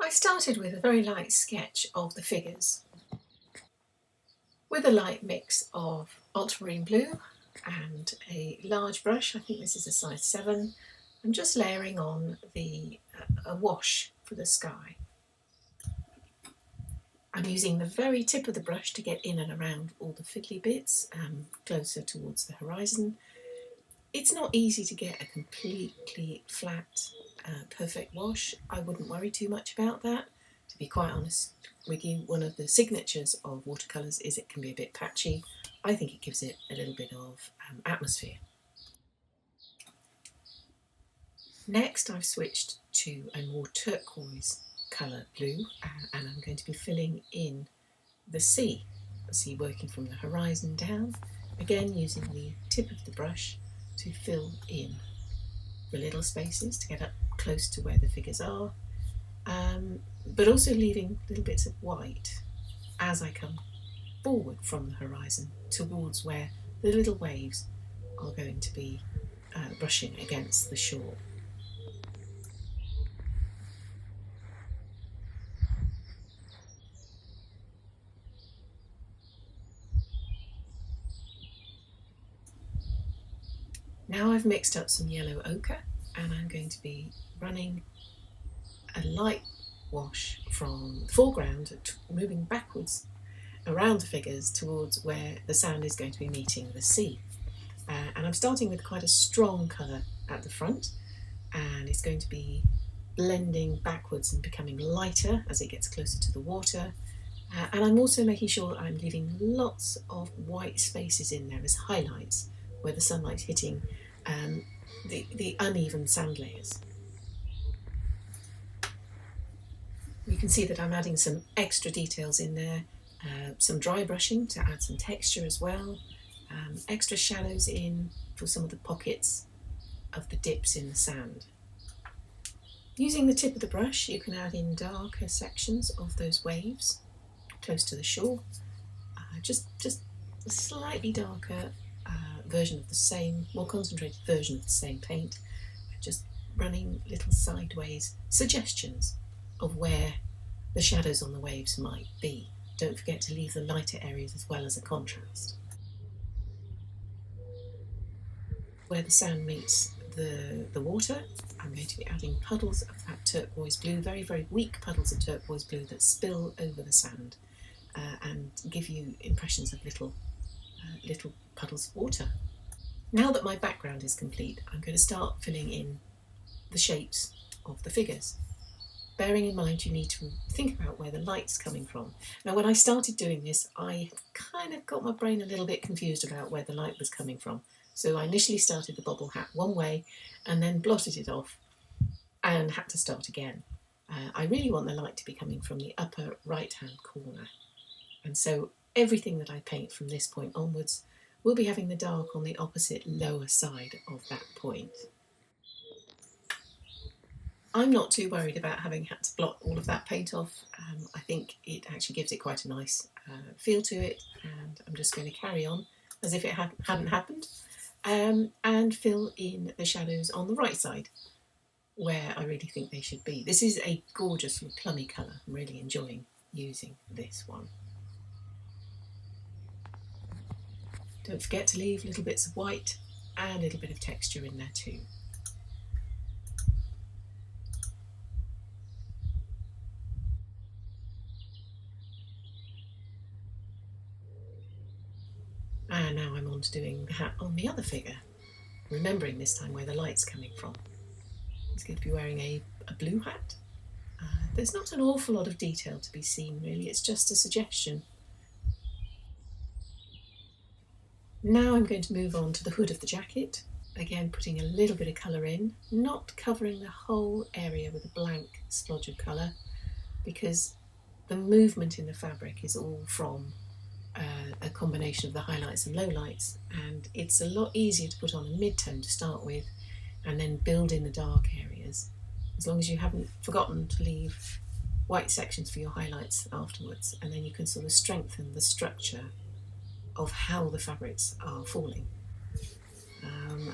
I started with a very light sketch of the figures with a light mix of ultramarine blue and a large brush. I think this is a size 7. I'm just layering on a wash for the sky. I'm using the very tip of the brush to get in and around all the fiddly bits, closer towards the horizon. It's not easy to get a completely flat, perfect wash. I wouldn't worry too much about that. To be quite honest with you, one of the signatures of watercolours is it can be a bit patchy. I think it gives it a little bit of atmosphere. Next, I've switched to a more turquoise colour blue, and I'm going to be filling in the sea working from the horizon down, again using the tip of the brush to fill in the little spaces to get up close to where the figures are, but also leaving little bits of white as I come forward from the horizon towards where the little waves are going to be brushing against the shore. Now I've mixed up some yellow ochre, and I'm going to be running a light wash from the foreground, moving backwards around the figures towards where the sand is going to be meeting the sea. And I'm starting with quite a strong colour at the front, and it's going to be blending backwards and becoming lighter as it gets closer to the water. And I'm also making sure I'm leaving lots of white spaces in there as highlights where the sunlight's hitting the uneven sand layers. You can see that I'm adding some extra details in there, some dry brushing to add some texture as well, extra shadows in for some of the pockets of the dips in the sand. Using the tip of the brush, you can add in darker sections of those waves close to the shore, just a slightly darker version of the same, more concentrated version of the same paint, just running little sideways suggestions of where the shadows on the waves might be. Don't forget to leave the lighter areas as well as a contrast. Where the sand meets the water, I'm going to be adding puddles of that turquoise blue, very, very weak puddles of turquoise blue that spill over the sand and give you impressions of little puddles of water. Now that my background is complete, I'm going to start filling in the shapes of the figures. Bearing in mind you need to think about where the light's coming from. Now when I started doing this, I kind of got my brain a little bit confused about where the light was coming from. So I initially started the bobble hat one way and then blotted it off and had to start again. I really want the light to be coming from the upper right hand corner, and so everything that I paint from this point onwards will be having the dark on the opposite lower side of that point. I'm not too worried about having had to blot all of that paint off. I think it actually gives it quite a nice feel to it, and I'm just going to carry on as if it hadn't happened, and fill in the shadows on the right side where I really think they should be. This is a gorgeous plummy colour. I'm really enjoying using this one. Don't forget to leave little bits of white and a little bit of texture in there too. And now I'm on to doing the hat on the other figure, remembering this time where the light's coming from. He's going to be wearing a blue hat. There's not an awful lot of detail to be seen really, it's just a suggestion. Now I'm going to move on to the hood of the jacket, again putting a little bit of colour in, not covering the whole area with a blank splodge of colour, because the movement in the fabric is all from a combination of the highlights and lowlights, and it's a lot easier to put on a mid-tone to start with and then build in the dark areas, as long as you haven't forgotten to leave white sections for your highlights afterwards, and then you can sort of strengthen the structure of how the fabrics are falling.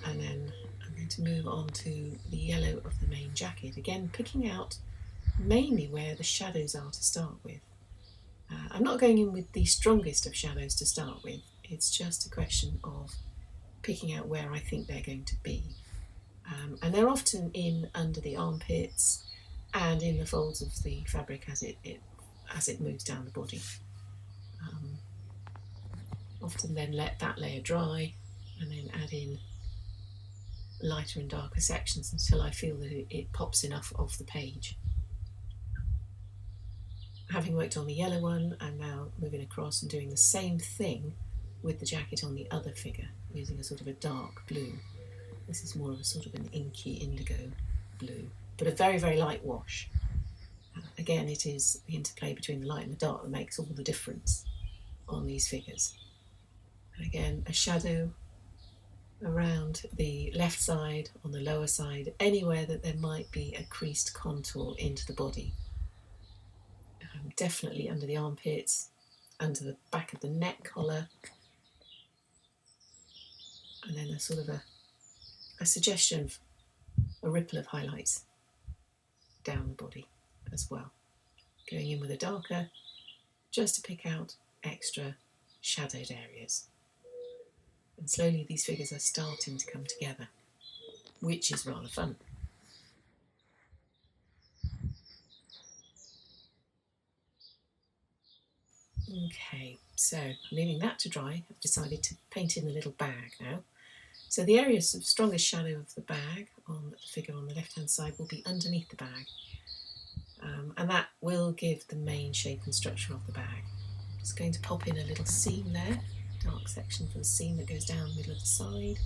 And then I'm going to move on to the yellow of the main jacket, again picking out mainly where the shadows are to start with. I'm not going in with the strongest of shadows to start with, it's just a question of picking out where I think they're going to be. And they're often in under the armpits and in the folds of the fabric as it moves down the body. Often then let that layer dry and then add in lighter and darker sections until I feel that it pops enough off the page. Having worked on the yellow one, I'm now moving across and doing the same thing with the jacket on the other figure, using a sort of a dark blue. This is more of a sort of an inky indigo blue, but a very, very light wash. Again, it is the interplay between the light and the dark that makes all the difference on these figures. And again, a shadow around the left side, on the lower side, anywhere that there might be a creased contour into the body. Definitely under the armpits, under the back of the neck collar, and then a sort of a suggestion of a ripple of highlights down the body as well. Going in with a darker, just to pick out extra shadowed areas. And slowly these figures are starting to come together, which is rather fun. Okay, so leaving that to dry, I've decided to paint in the little bag now. So the areas of strongest shadow of the bag on the figure on the left hand side will be underneath the bag, and that will give the main shape and structure of the bag. Just going to pop in a little seam there, dark section for the seam that goes down the middle of the side,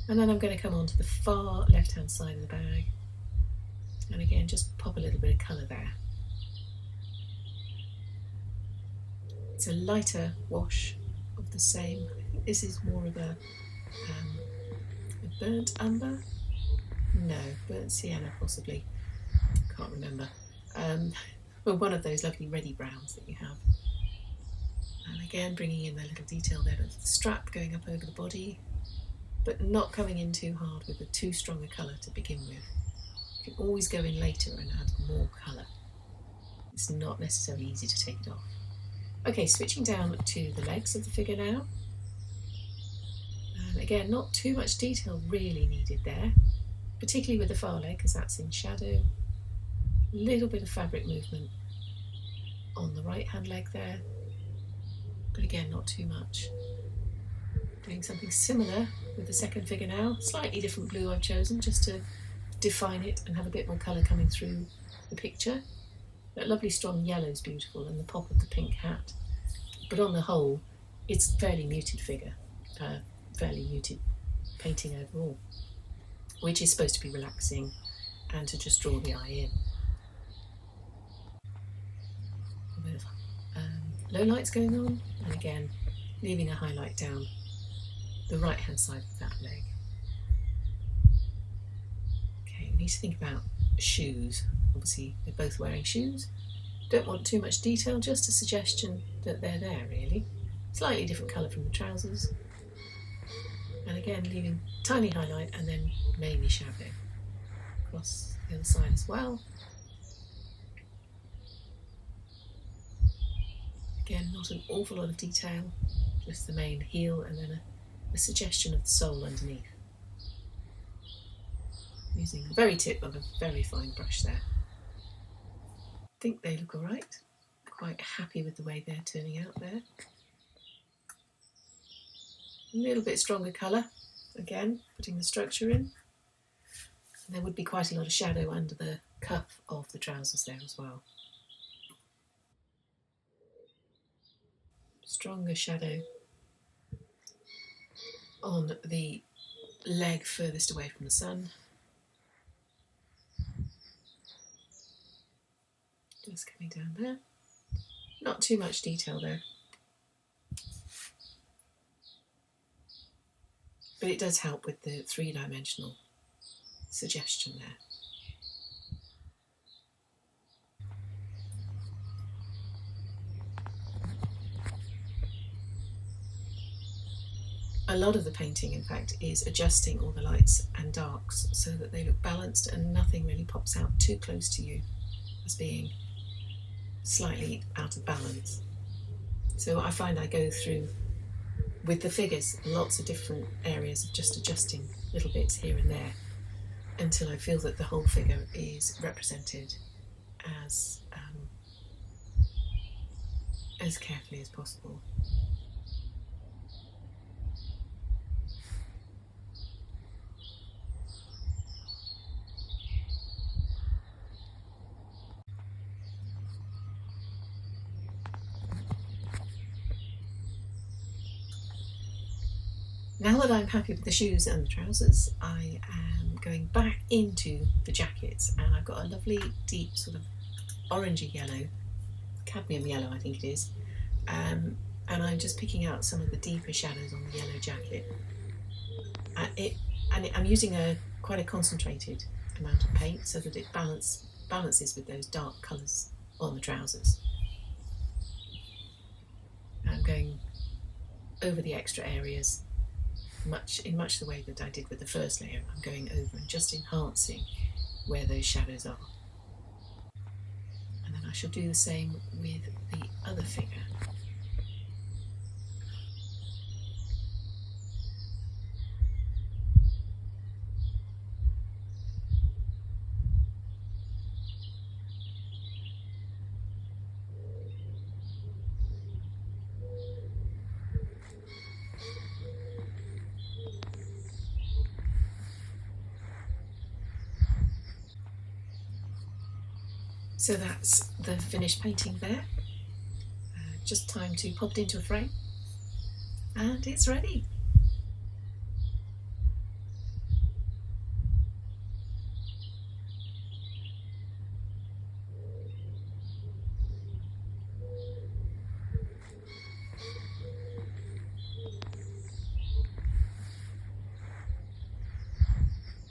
and then I'm going to come on to the far left hand side of the bag and again just pop a little bit of colour there. It's a lighter wash of the same. I think this is more of a burnt umber? No, burnt sienna possibly. Can't remember. But one of those lovely reddy browns that you have. And again, bringing in the little detail there of the strap going up over the body, but not coming in too hard with a too strong a colour to begin with. You can always go in later and add more colour. It's not necessarily easy to take it off. Okay, switching down to the legs of the figure now. And again, not too much detail really needed there, particularly with the far leg because that's in shadow. A little bit of fabric movement on the right hand leg there, but again, not too much. Doing something similar with the second figure now. Slightly different blue I've chosen just to define it and have a bit more colour coming through the picture. That lovely strong yellow is beautiful and the pop of the pink hat. But on the whole, it's a fairly muted figure, fairly muted painting overall, which is supposed to be relaxing and to just draw the eye in. A bit of low lights going on, and again, leaving a highlight down the right hand side of that leg. Okay, we need to think about shoes. Obviously, they're both wearing shoes. Don't want too much detail, just a suggestion that they're there, really. Slightly different colour from the trousers. And again, leaving tiny highlight and then mainly shadow across the other side as well. Again, not an awful lot of detail, just the main heel and then a suggestion of the sole underneath. Using the very tip of a very fine brush there. I think they look alright. Quite happy with the way they're turning out there. A little bit stronger colour, again, putting the structure in. And there would be quite a lot of shadow under the cuff of the trousers there as well. Stronger shadow on the leg furthest away from the sun. Just coming down there. Not too much detail there. But it does help with the three-dimensional suggestion there. A lot of the painting, in fact, is adjusting all the lights and darks so that they look balanced and nothing really pops out too close to you. as being slightly out of balance. So I find I go through, with the figures, lots of different areas of just adjusting little bits here and there until I feel that the whole figure is represented as carefully as possible. Now that I'm happy with the shoes and the trousers, I am going back into the jackets, and I've got a lovely deep sort of orangey yellow, cadmium yellow I think it is, and I'm just picking out some of the deeper shadows on the yellow jacket. I'm using quite a concentrated amount of paint so that it balances with those dark colours on the trousers. I'm going over the extra areas in much the way that I did with the first layer. I'm going over and just enhancing where those shadows are. And then I shall do the same with the other figure. So that's the finished painting there. Just time to pop it into a frame, and it's ready.